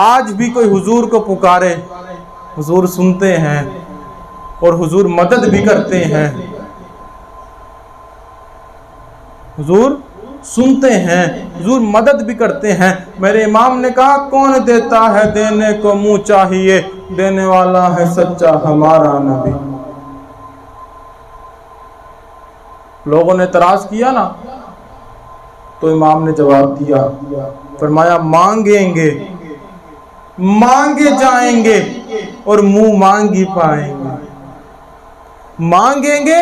آج بھی کوئی حضور کو پکارے، حضور سنتے ہیں اور حضور مدد بھی کرتے ہیں، حضور سنتے ہیں، حضور مدد بھی کرتے ہیں۔ میرے امام نے کہا کون دیتا ہے دینے کو منہ چاہیے، دینے والا ہے سچا ہمارا نبی۔ لوگوں نے اعتراض کیا نا، تو امام نے جواب دیا، فرمایا مانگیں گے، مانگے جائیں گے اور منہ مانگی پائیں گے، مانگیں گے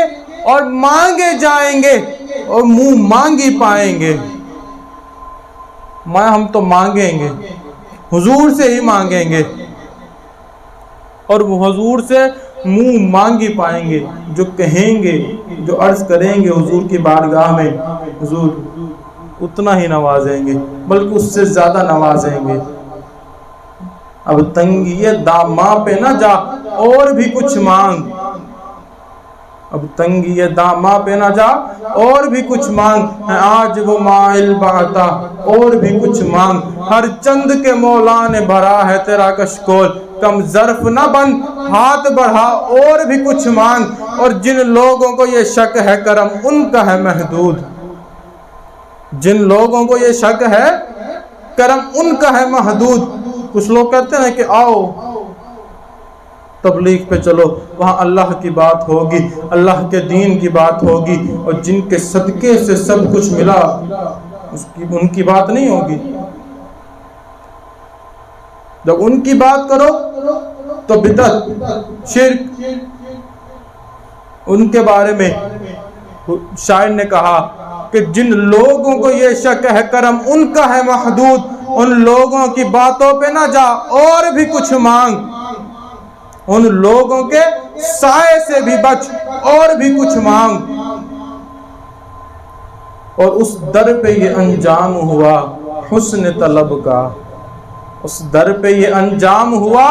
اور مانگے جائیں گے اور منہ مانگی پائیں گے۔ ہم تو مانگیں گے، حضور سے ہی مانگیں گے اور حضور سے منہ مانگی پائیں گے۔ جو کہیں گے، جو عرض کریں گے حضور کی بارگاہ میں، حضور اتنا ہی نوازیں گے، بلکہ اس سے زیادہ نوازیں گے۔ اب تنگی داماں پہ نہ جا اور بھی کچھ مانگ، اب تنگی داماں پہ نہ جا اور بھی کچھ مانگ، آج وہ مائل بہتا اور بھی کچھ مانگ، ہر چند کے مولا نے بھرا ہے تیرا کشکول، کم ظرف نہ بن ہاتھ بڑھا اور بھی کچھ مانگ۔ اور جن لوگوں کو یہ شک ہے کرم ان کا ہے محدود، جن لوگوں کو یہ شک ہے کرم ان کا ہے محدود۔ کچھ لوگ کہتے ہیں کہ آؤ تبلیغ پہ چلو، وہاں اللہ کی بات ہوگی، اللہ کے دین کی بات ہوگی، اور جن کے صدقے سے سب کچھ ملا ان کی بات نہیں ہوگی۔ جب ان کی بات کرو تو بدعت، شرک۔ ان کے بارے میں شاعر نے کہا کہ جن لوگوں کو یہ شک ہے کرم ان کا ہے محدود، ان لوگوں کی باتوں پہ نہ جا اور بھی کچھ مانگ، ان لوگوں کے سائے سے بھی بچ اور بھی کچھ مانگ۔ اور اس در پہ یہ انجام ہوا حسن طلب کا، اس در پہ یہ انجام ہوا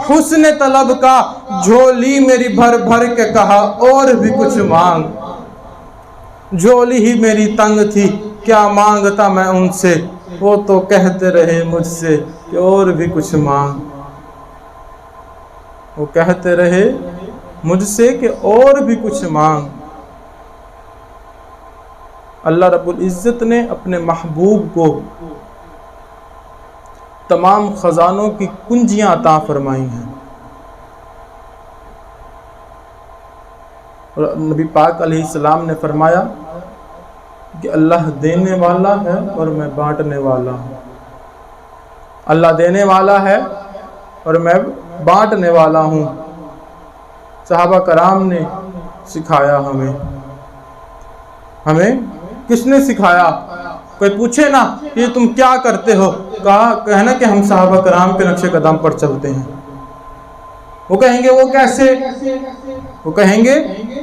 حسن طلب کا، جھولی میری بھر بھر کے کہا اور بھی کچھ مانگ، جھولی ہی میری تنگ تھی کیا مانگتا میں ان سے، وہ تو کہتے رہے مجھ سے کہ اور بھی کچھ مانگ، وہ کہتے رہے مجھ سے کہ اور بھی کچھ مانگ۔ اللہ رب العزت نے اپنے محبوب کو تمام خزانوں کی کنجیاں عطا فرمائی ہیں، اور نبی پاک علیہ السلام نے فرمایا کہ اللہ دینے والا ہے اور میں بانٹنے والا ہوں، اللہ دینے والا ہے اور میں بانٹنے والا ہوں۔ صحابہ کرام نے سکھایا ہمیں کس نے سکھایا؟ کوئی پوچھے نا کہ تم کیا کرتے ہو، کہنا کہ ہم صحابہ کرام کے نقش قدم پر چلتے ہیں۔ وہ کہیں گے وہ کیسے، وہ کہیں گے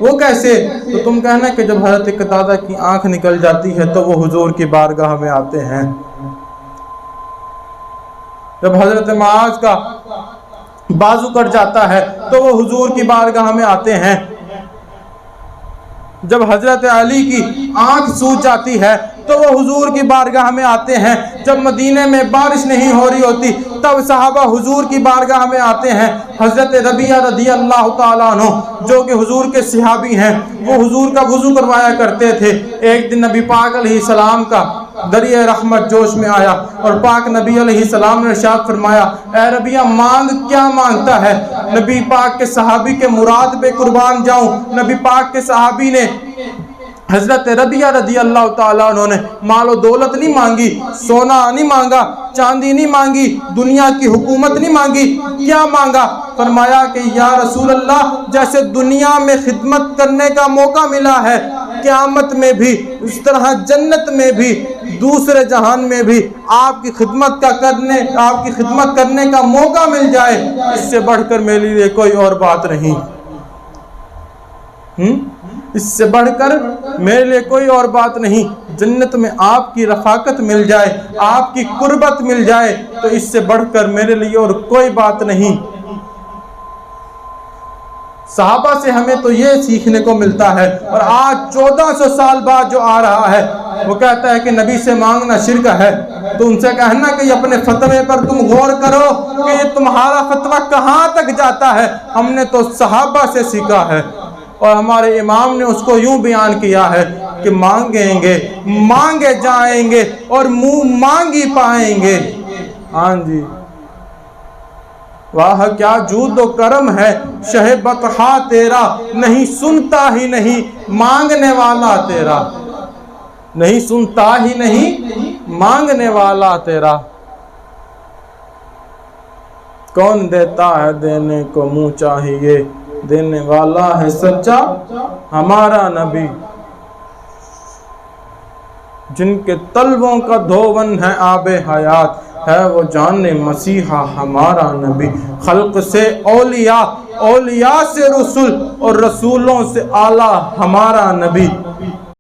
وہ کیسے، تو تم کہنا کہ جب حضرت قتادہ کی آنکھ نکل جاتی ہے تو وہ حضور کی بارگاہ میں آتے ہیں، جب حضرت معاذ کا بازو کٹ جاتا ہے تو وہ حضور کی بارگاہ میں آتے ہیں، جب حضرت علی کی آنکھ سوج جاتی ہے تو وہ حضور کی بارگاہ میں آتے ہیں، جب مدینے میں بارش نہیں ہو رہی ہوتی تب صحابہ حضور کی بارگاہ میں آتے ہیں۔ حضرت ربیعہ رضی اللہ تعالیٰ عنہ جو کہ حضور کے صحابی ہیں، وہ حضور کا وضو کروایا کرتے تھے۔ ایک دن نبی پاک علیہ السلام کا دریا رحمت جوش میں آیا اور پاک نبی علیہ السلام نے ارشاد فرمایا، اے ربیعہ مانگ، کیا مانگتا ہے؟ نبی پاک کے صحابی کے مراد پہ قربان جاؤں۔ نبی پاک کے صحابی نے حضرت ربیعہ رضی اللہ تعالیٰ عنہ نے مال و دولت نہیں مانگی، سونا نہیں مانگا، چاندی نہیں مانگی، دنیا کی حکومت نہیں مانگی، کیا مانگا؟ فرمایا کہ یا رسول اللہ جیسے دنیا میں خدمت کرنے کا موقع ملا ہے قیامت میں بھی، اس طرح جنت میں بھی، دوسرے جہان میں بھی آپ کی خدمت کرنے کا موقع مل جائے، اس سے بڑھ کر میرے لیے کوئی اور بات نہیں، اس سے بڑھ کر میرے لیے کوئی اور بات نہیں۔ جنت میں آپ کی رفاقت مل جائے، آپ کی قربت مل جائے تو اس سے بڑھ کر میرے لیے اور کوئی بات نہیں۔ صحابہ سے ہمیں تو یہ سیکھنے کو ملتا ہے، اور آج 1400 سال بعد جو آ رہا ہے وہ کہتا ہے کہ نبی سے مانگنا شرک ہے، تو ان سے کہنا کہ اپنے فتوے پر تم غور کرو کہ یہ تمہارا فتویٰ کہاں تک جاتا ہے، ہم نے تو صحابہ سے سیکھا ہے۔ اور ہمارے امام نے اس کو یوں بیان کیا ہے کہ مانگیں گے، مانگے جائیں گے اور منہ مانگی پائیں گے۔ ہاں جی، واہ کیا جود و کرم ہے شہ بطحا تیرا، نہیں سنتا ہی نہیں مانگنے والا تیرا، نہیں سنتا ہی نہیں مانگنے والا تیرا۔ کون دیتا ہے دینے کو منہ چاہیے، دینے والا ہے سچا ہمارا نبی۔ جن کے طلبوں کا دھون ہے آب حیات، ہے وہ جان مسیحا ہمارا نبی۔ خلق سے اولیاء، اولیاء سے رسول، اور رسولوں سے اعلیٰ ہمارا نبی۔